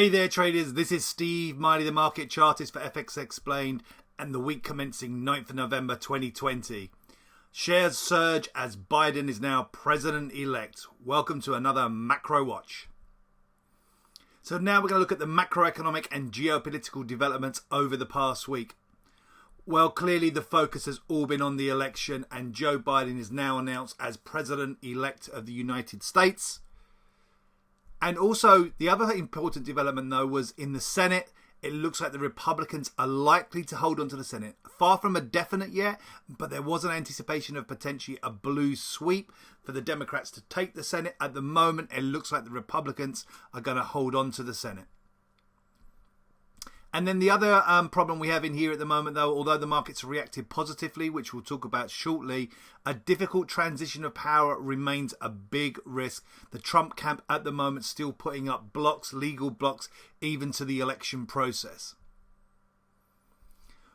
Hey there traders, this is Steve Miley, the market chartist for FX Explained and the week commencing 9th of November 2020. Shares surge as Biden is now president-elect. Welcome to another MacroWatch. So now we're going to look at the macroeconomic and geopolitical developments over the past week. Well, clearly the focus has all been on the election and Joe Biden is now announced as president-elect of the United States. And also, the other important development, though, was in the Senate. It looks like the Republicans are likely to hold on to the Senate. Far from a definite yet, but there was an anticipation of potentially a blue sweep for the Democrats to take the Senate. At the moment, it looks like the Republicans are going to hold on to the Senate. And then the other problem we have in here at the moment, though, although the markets reacted positively, which we'll talk about shortly, a difficult transition of power remains a big risk. The Trump camp at the moment still putting up blocks, legal blocks, even to the election process.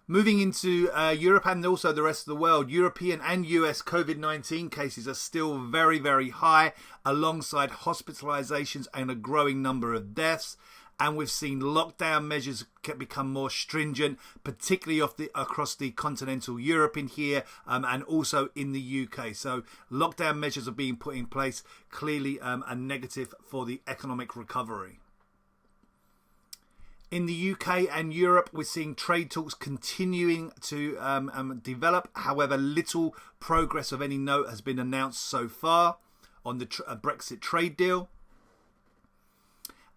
Moving into Europe and also the rest of the world, European and US COVID-19 cases are still very, very high, alongside hospitalizations and a growing number of deaths. And we've seen lockdown measures become more stringent, particularly across the continental Europe in here and also in the UK. So lockdown measures are being put in place, clearly a negative for the economic recovery. In the UK and Europe, we're seeing trade talks continuing to develop. However, little progress of any note has been announced so far on the Brexit trade deal.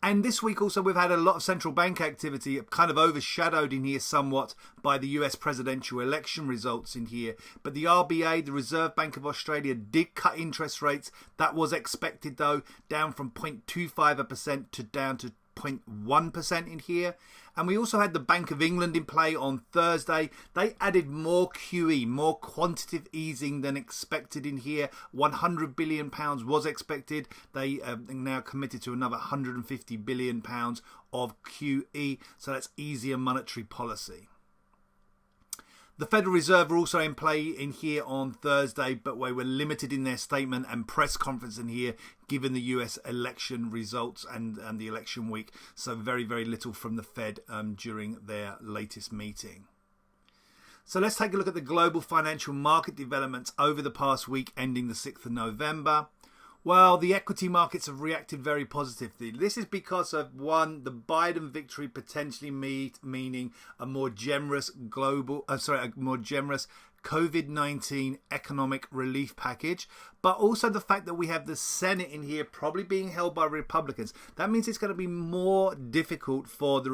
And this week also we've had a lot of central bank activity, kind of overshadowed in here somewhat by the US presidential election results in here. But the RBA, the Reserve Bank of Australia, did cut interest rates. That was expected though, down from 0.25% to down to 0.1% in here. And we also had the Bank of England in play on Thursday. They added more QE, more quantitative easing than expected in here. £100 billion was expected. They are now committed to another £150 billion of QE. So that's easier monetary policy. The Federal Reserve were also in play in here on Thursday, but they were limited in their statement and press conference in here, given the US election results and the election week. So very, very little from the Fed during their latest meeting. So let's take a look at the global financial market developments over the past week, ending the 6th of November. Well, the equity markets have reacted very positively. This is because of, one, the Biden victory potentially meaning a more generous COVID-19 economic relief package, but also the fact that we have the Senate in here probably being held by Republicans. That means it's going to be more difficult for the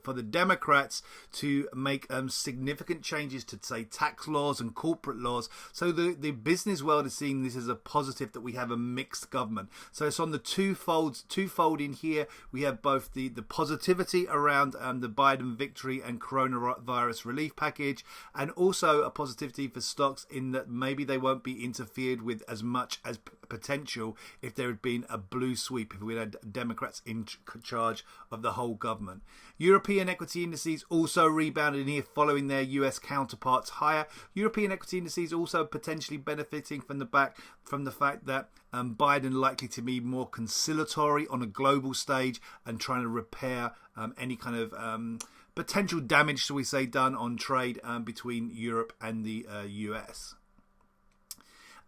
for the Democrats to make significant changes to, say, tax laws and corporate laws. So the business world is seeing this as a positive that we have a mixed government. So it's on the twofold in here. We have both the positivity around the Biden victory and coronavirus relief package, and also a positivity for stocks in that maybe they won't be interfered with as much as potential if there had been a blue sweep, if we had Democrats in charge of the whole government. European equity indices also rebounded in here following their US counterparts higher. European equity indices also potentially benefiting from the fact that Biden likely to be more conciliatory on a global stage and trying to repair any kind of potential damage, shall we say, done on trade between Europe and the US.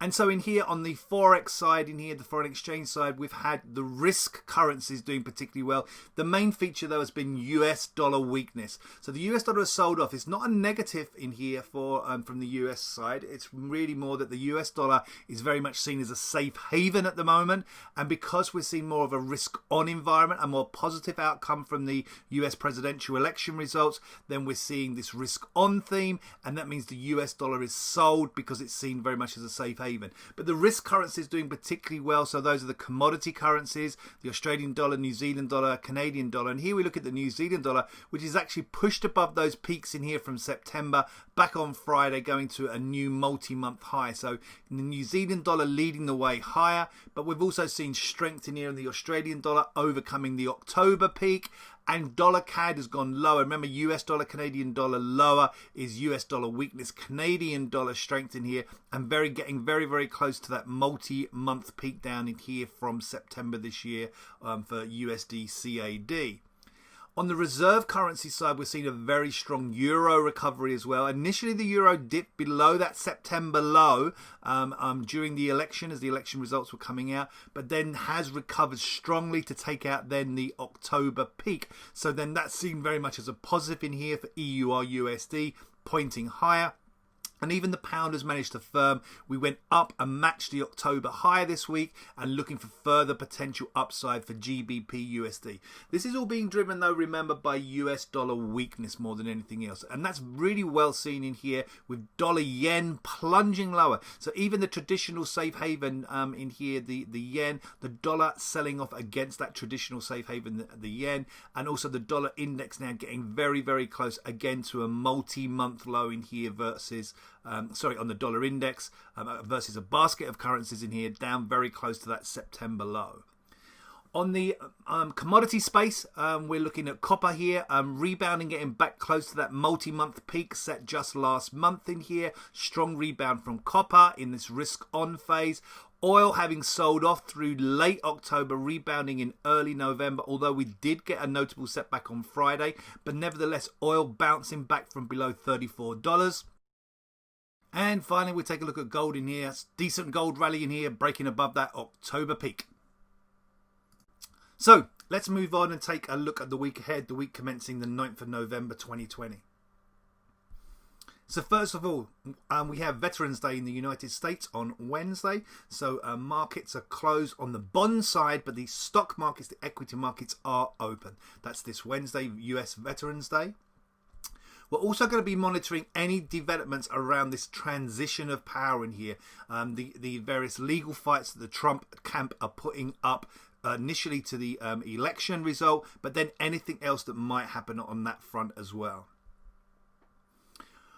And so in here on the Forex side, in here, the foreign exchange side, we've had the risk currencies doing particularly well. The main feature, though, has been US dollar weakness. So the US dollar has sold off. It's not a negative in here from the US side. It's really more that the US dollar is very much seen as a safe haven at the moment. And because we're seeing more of a risk-on environment, a more positive outcome from the US presidential election results, then we're seeing this risk-on theme. And that means the US dollar is sold because it's seen very much as a safe haven. But the risk currency is doing particularly well. So those are the commodity currencies, the Australian dollar, New Zealand dollar, Canadian dollar. And here we look at the New Zealand dollar, which is actually pushed above those peaks in here from September, back on Friday, going to a new multi-month high. So the New Zealand dollar leading the way higher, but we've also seen strength in here in the Australian dollar overcoming the October peak. and dollar CAD has gone lower. Remember, US dollar, Canadian dollar lower is US dollar weakness, Canadian dollar strength in here, and getting very, very close to that multi-month peak down in here from September this year for USD CAD. On the reserve currency side, we're seeing a very strong euro recovery as well. Initially, the euro dipped below that September low during the election as the election results were coming out, but then has recovered strongly to take out then the October peak. So then that's seen very much as a positive in here for EUR USD, pointing higher. And even the pound has managed to firm. We went up and matched the October high this week and looking for further potential upside for GBP USD. This is all being driven, though, remember, by US dollar weakness more than anything else. And that's really well seen in here with dollar yen plunging lower. So even the traditional safe haven in here, the yen, the dollar selling off against that traditional safe haven, the yen, and also the dollar index now getting very, very close again to a multi-month low in here versus... on the dollar index versus a basket of currencies in here, down very close to that September low. On the commodity space, we're looking at copper here, rebounding, getting back close to that multi-month peak set just last month in here. Strong rebound from copper in this risk-on phase. Oil having sold off through late October, rebounding in early November, although we did get a notable setback on Friday. But nevertheless, oil bouncing back from below $34. And finally, we'll take a look at gold in here. Decent gold rally in here, breaking above that October peak. So let's move on and take a look at the week ahead, the week commencing the 9th of November 2020. So first of all, we have Veterans Day in the United States on Wednesday. So markets are closed on the bond side, but the stock markets, the equity markets are open. That's this Wednesday, US Veterans Day. We're also going to be monitoring any developments around this transition of power in here. The various legal fights that the Trump camp are putting up initially to the election result, but then anything else that might happen on that front as well.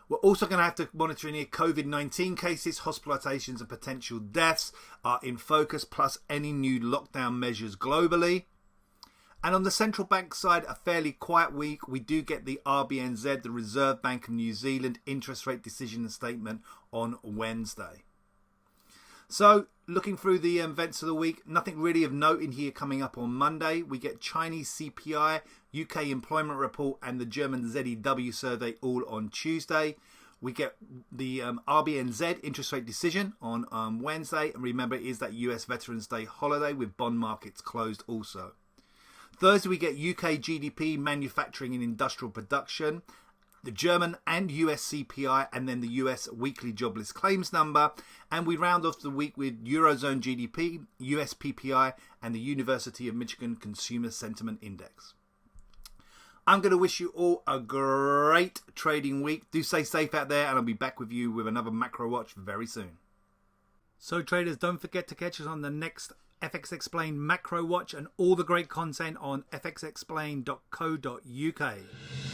We're also going to have to monitor in here COVID-19 cases, hospitalizations and potential deaths are in focus, plus any new lockdown measures globally. And on the central bank side, a fairly quiet week. We do get the RBNZ, the Reserve Bank of New Zealand, interest rate decision and statement on Wednesday. So, looking through the events of the week, nothing really of note in here coming up on Monday. We get Chinese CPI, UK employment report, and the German ZEW survey all on Tuesday. We get the RBNZ interest rate decision on Wednesday. And remember, it is that US Veterans Day holiday with bond markets closed also. Thursday, we get UK GDP, manufacturing and industrial production, the German and US CPI, and then the US weekly jobless claims number. And we round off the week with Eurozone GDP, US PPI, and the University of Michigan Consumer Sentiment Index. I'm going to wish you all a great trading week. Do stay safe out there, and I'll be back with you with another MacroWatch very soon. So traders, don't forget to catch us on the next FX Explained MacroWatch and all the great content on fxexplained.co.uk.